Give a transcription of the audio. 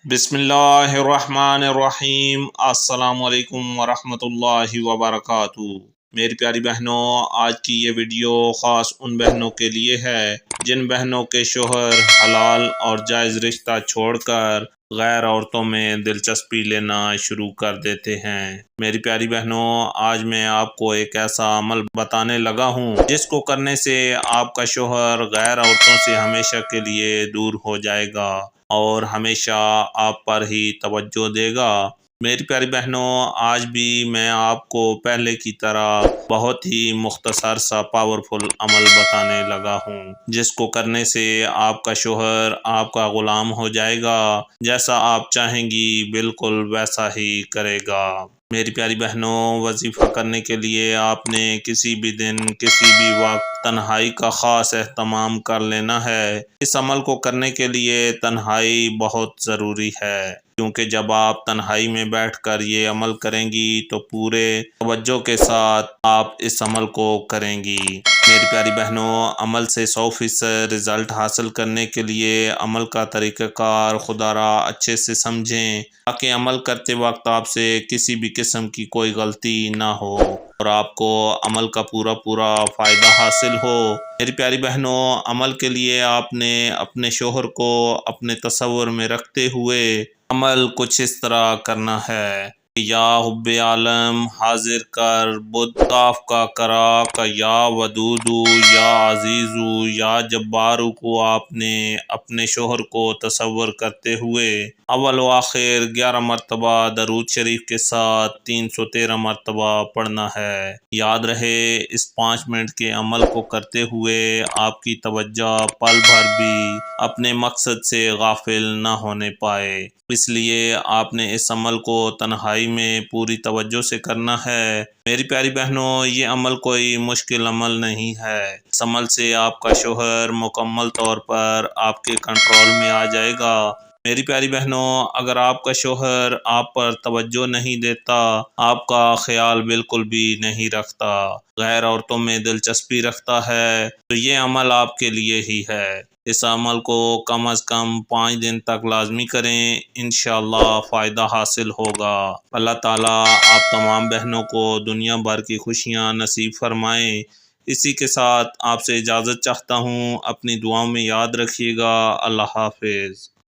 بسم اللہ الرحمن الرحیم۔ السلام علیکم ورحمۃ اللہ وبرکاتہ۔ میری پیاری بہنوں، آج کی یہ ویڈیو خاص ان بہنوں کے لیے ہے جن بہنوں کے شوہر حلال اور جائز رشتہ چھوڑ کر غیر عورتوں میں دلچسپی لینا شروع کر دیتے ہیں۔ میری پیاری بہنوں، آج میں آپ کو ایک ایسا عمل بتانے لگا ہوں جس کو کرنے سے آپ کا شوہر غیر عورتوں سے ہمیشہ کے لیے دور ہو جائے گا اور ہمیشہ آپ پر ہی توجہ دے گا۔ میری پیاری بہنوں، آج بھی میں آپ کو پہلے کی طرح بہت ہی مختصر سا پاورفل عمل بتانے لگا ہوں جس کو کرنے سے آپ کا شوہر آپ کا غلام ہو جائے گا، جیسا آپ چاہیں گی بالکل ویسا ہی کرے گا۔ میری پیاری بہنوں، وظیفہ کرنے کے لیے آپ نے کسی بھی دن کسی بھی وقت تنہائی کا خاص اہتمام کر لینا ہے۔ اس عمل کو کرنے کے لیے تنہائی بہت ضروری ہے، کیونکہ جب آپ تنہائی میں بیٹھ کر یہ عمل کریں گی تو پورے توجہ کے ساتھ آپ اس عمل کو کریں گی۔ میری پیاری بہنوں، عمل سے 100% رزلٹ حاصل کرنے کے لیے عمل کا طریقہ کار خدا را اچھے سے سمجھیں تاکہ عمل کرتے وقت آپ سے کسی بھی قسم کی کوئی غلطی نہ ہو اور آپ کو عمل کا پورا فائدہ حاصل ہو۔ میری پیاری بہنوں، عمل کے لیے آپ نے اپنے شوہر کو اپنے تصور میں رکھتے ہوئے عمل کچھ اس طرح کرنا ہے کہ یا حب عالم حاضر کر بدھ کاف کا کرا کا یا ودودو یا عزیزو یا جبارو کو آپ نے اپنے شوہر کو تصور کرتے ہوئے اول و آخر 11 مرتبہ درود شریف کے ساتھ 313 مرتبہ پڑھنا ہے۔ یاد رہے، اس 5 منٹ کے عمل کو کرتے ہوئے آپ کی توجہ پل بھر بھی اپنے مقصد سے غافل نہ ہونے پائے، اس لیے آپ نے اس عمل کو تنہائی میں پوری توجہ سے کرنا ہے۔ میری پیاری بہنوں، یہ عمل کوئی مشکل عمل نہیں ہے۔ اس عمل سے آپ کا شوہر مکمل طور پر آپ کے کنٹرول میں آ جائے گا۔ میری پیاری بہنوں، اگر آپ کا شوہر آپ پر توجہ نہیں دیتا، آپ کا خیال بالکل بھی نہیں رکھتا، غیر عورتوں میں دلچسپی رکھتا ہے، تو یہ عمل آپ کے لیے ہی ہے۔ اس عمل کو کم از کم 5 دن تک لازمی کریں، انشاءاللہ فائدہ حاصل ہوگا۔ اللہ تعالیٰ آپ تمام بہنوں کو دنیا بھر کی خوشیاں نصیب فرمائیں۔ اسی کے ساتھ آپ سے اجازت چاہتا ہوں، اپنی دعاؤں میں یاد رکھیے گا۔ اللہ حافظ۔